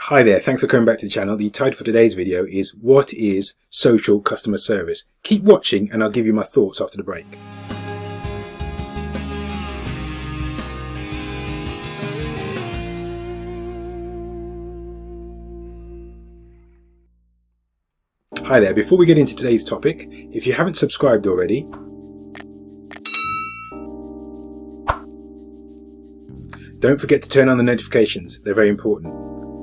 Hi there, thanks for coming back to the channel. The title for today's video is What is Social Customer Service? Keep watching and I'll give you my thoughts after the break. Hi there, before we get into today's topic, if you haven't subscribed already, don't forget to turn on the notifications, they're very important.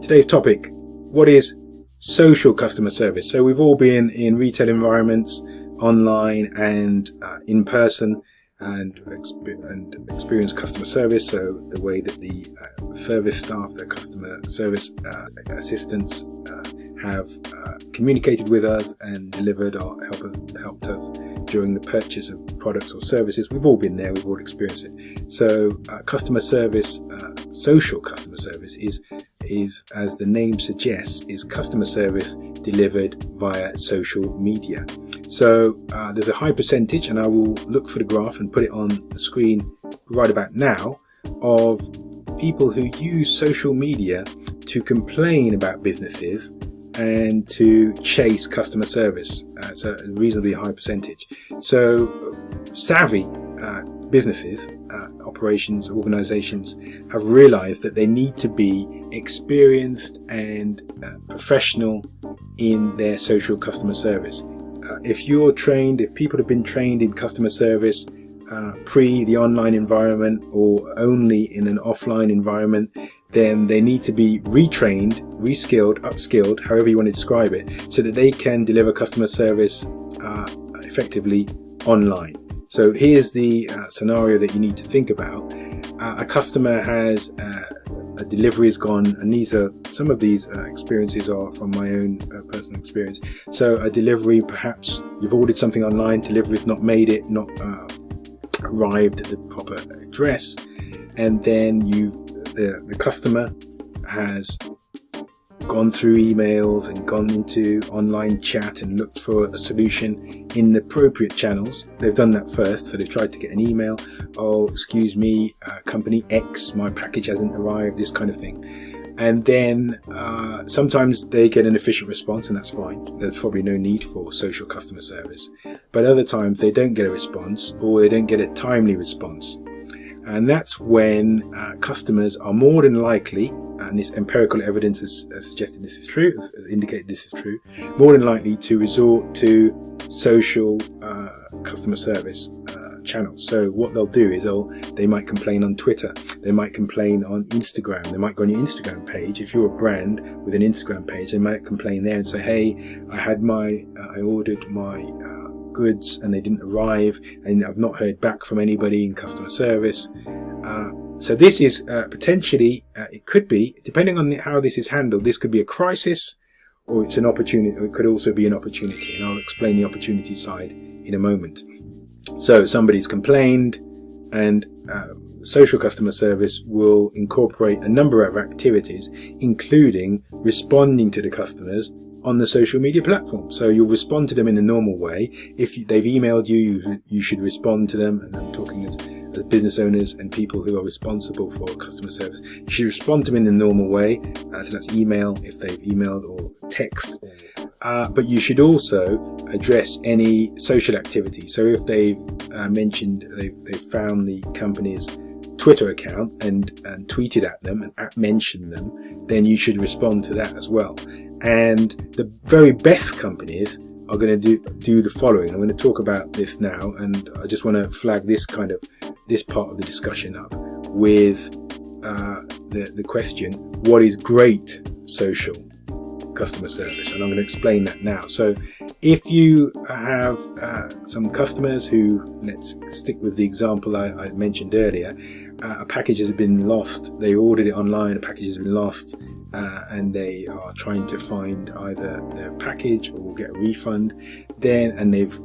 Today's topic, what is social customer service? So we've all been in retail environments, online and in person, and experienced customer service. So the way that the service staff, the customer service assistants have communicated with us and delivered or helped us during the purchase of products or services. We've all been there, we've all experienced it. So customer service, social customer service is, as the name suggests, is customer service delivered via social media. So there's a high percentage, and I will look for the graph and put it on the screen right about now, of people who use social media to complain about businesses and to chase customer service. It's a reasonably high percentage. So savvy businesses, operations, organizations have realized that they need to be experienced and professional in their social customer service. If you're trained, if people have been trained in customer service pre the online environment or only in an offline environment, then they need to be retrained, reskilled, upskilled, however you want to describe it, so that they can deliver customer service effectively online. So here's the scenario that you need to think about. A customer has a delivery has gone, and some of these experiences are from my own personal experience. So a delivery, perhaps you've ordered something online, delivery's not made it, not arrived at the proper address, and then the customer has gone through emails and gone into online chat and looked for a solution in the appropriate channels. They've done that first, so they've tried to get an email, oh excuse me, company X, my package hasn't arrived, this kind of thing. And then sometimes they get an efficient response, and that's fine. There's probably no need for social customer service. But other times they don't get a response, or they don't get a timely response. And that's when customers are more than likely, and this empirical evidence has suggested this is true, has indicated this is true, more than likely to resort to social customer service channels. So what they'll do is they might complain on Twitter, they might complain on Instagram, they might go on your Instagram page. If you're a brand with an Instagram page, they might complain there and say, hey, I ordered my goods and they didn't arrive, and I've not heard back from anybody in customer service. So this is potentially, it could be, depending on how this is handled, this could be a crisis, or it's an opportunity, or it could also be an opportunity, and I'll explain the opportunity side in a moment. So somebody's complained, and social customer service will incorporate a number of activities, including responding to the customers on the social media platform. So you'll respond to them in a normal way. If they've emailed you, you should respond to them, and I'm talking as business owners and people who are responsible for customer service. You should respond to them in the normal way, so that's email if they've emailed, or text. But you should also address any social activity. So if they've they've found the company's Twitter account and tweeted at them and mentioned them, then you should respond to that as well. And the very best companies are going to do the following. I'm going to talk about this now, and I just want to flag this part of the discussion up with the question, what is great social customer service? And I'm going to explain that now. So if you have some customers who, let's stick with the example I mentioned earlier, a package has been lost, they ordered it online, a package has been lost, and they are trying to find either their package or get a refund, and they've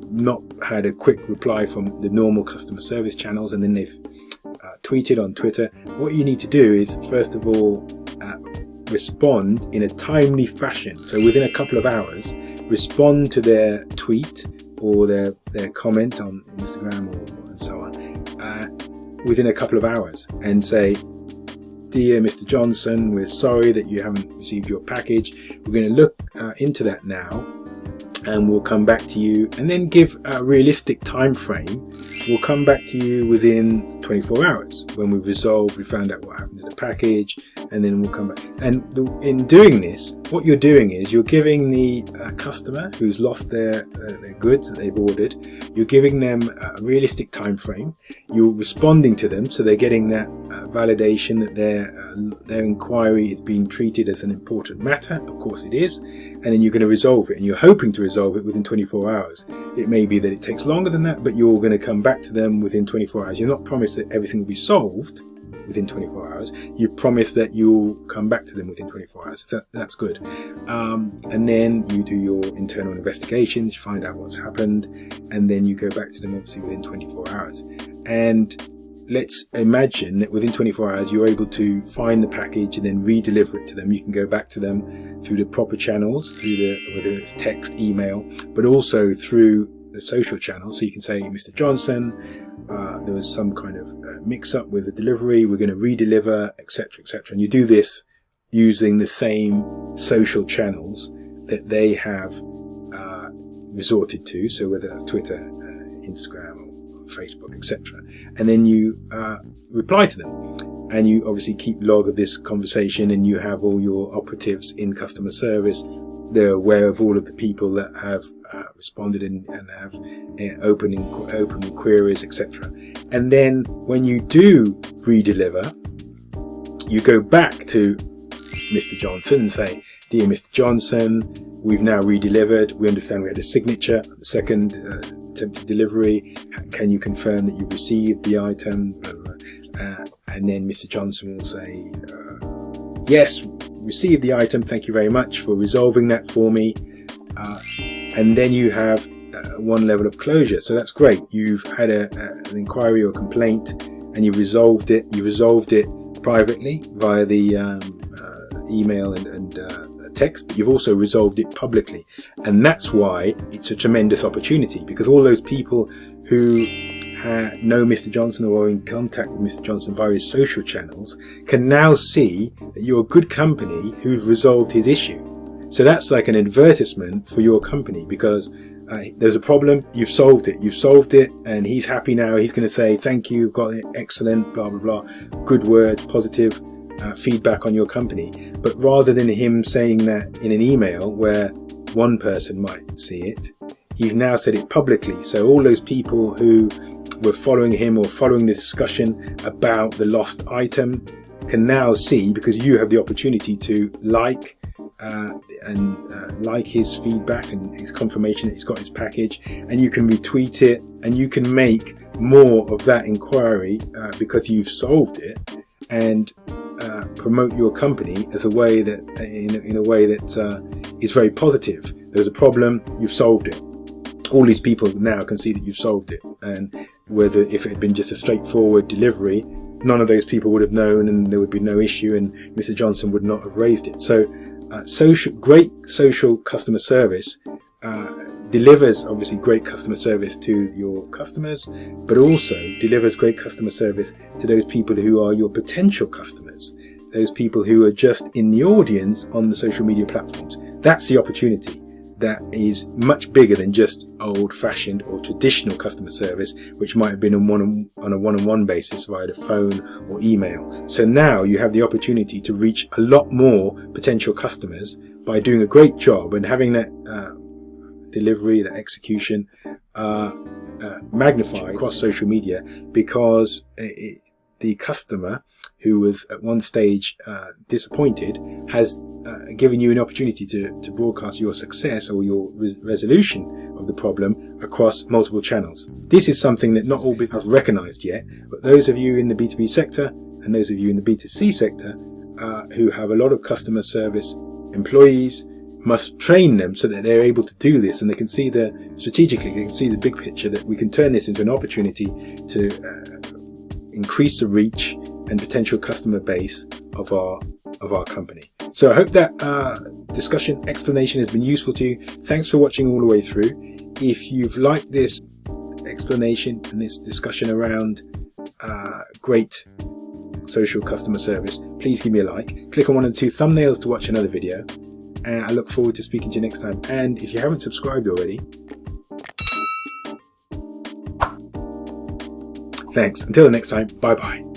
not had a quick reply from the normal customer service channels, and then they've tweeted on Twitter. What you need to do is, first of all, respond in a timely fashion. So within a couple of hours, respond to their tweet or their comment on Instagram and so on, within a couple of hours, and say, dear Mr. Johnson, we're sorry that you haven't received your package. We're going to look into that now, and we'll come back to you, and then give a realistic time frame. We'll come back to you within 24 hours when we found out what happened to the package, and then we'll come back. And in doing this, what you're doing is you're giving the customer who's lost their goods that they've ordered, you're giving them a realistic time frame. You're responding to them, so they're getting that validation that their inquiry is being treated as an important matter. Of course it is. And then you're going to resolve it, and you're hoping to resolve it within 24 hours. It may be that it takes longer than that, but you're going to come back to them within 24 hours. You're not promised that everything will be solved within 24 hours. You promise that you'll come back to them within 24 hours. That's good. And then you do your internal investigations, you find out what's happened, and then you go back to them obviously within 24 hours. And let's imagine that within 24 hours you're able to find the package and then re-deliver it to them. You can go back to them through the proper channels, whether it's text, email, but also through the social channels. So you can say, Mr. Johnson, there was some kind of mix-up with the delivery, we're going to re-deliver, etc., etc. And you do this using the same social channels that they have resorted to, so whether that's Twitter, Instagram, or Facebook, etc. And then you reply to them, and you obviously keep log of this conversation, and you have all your operatives in customer service. They're aware of all of the people that have responded and have open queries, etc. And then when you do re-deliver, you go back to Mr. Johnson and say, dear Mr. Johnson, we've now re-delivered. We understand we had a signature, second attempted delivery. Can you confirm that you've received the item? And then Mr. Johnson will say, yes, received the item. Thank you very much for resolving that for me. And then you have one level of closure. So that's great. You've had an inquiry or complaint, and you've resolved it. You resolved it privately via the email and text, but you've also resolved it publicly. And that's why it's a tremendous opportunity, because all those people who know Mr. Johnson or are in contact with Mr. Johnson via his social channels can now see that you're a good company who's resolved his issue. So that's like an advertisement for your company, because there's a problem, you've solved it, and he's happy now. He's going to say, thank you, got it, excellent, blah, blah, blah, good words, positive feedback on your company. But rather than him saying that in an email where one person might see it, he's now said it publicly. So all those people who were following him or following the discussion about the lost item can now see, because you have the opportunity to like his feedback and his confirmation that he's got his package, and you can retweet it, and you can make more of that inquiry because you've solved it, and promote your company as a way that in a way that is very positive. There's a problem, you've solved it. All these people now can see that you've solved it, and whether if it had been just a straightforward delivery, none of those people would have known, and there would be no issue, and Mr. Johnson would not have raised it. So great social customer service delivers obviously great customer service to your customers, but also delivers great customer service to those people who are your potential customers, those people who are just in the audience on the social media platforms. That's the opportunity. That is much bigger than just old-fashioned or traditional customer service, which might have been on a one-on-one basis via the phone or email. So now you have the opportunity to reach a lot more potential customers by doing a great job and having that delivery, that execution magnified across social media, because the customer who was at one stage disappointed has given you an opportunity to broadcast your success or your resolution of the problem across multiple channels. This is something that not all businesses have recognized yet, but those of you in the B2B sector and those of you in the B2C sector who have a lot of customer service employees must train them so that they're able to do this, and they can see strategically, they can see the big picture, that we can turn this into an opportunity to increase the reach and potential customer base of our company. So I hope that explanation has been useful to you. Thanks for watching all the way through. If you've liked this explanation and this discussion around great social customer service, please give me a like. Click on one of the 2 thumbnails to watch another video. And I look forward to speaking to you next time. And if you haven't subscribed already, thanks. Until the next time, bye bye.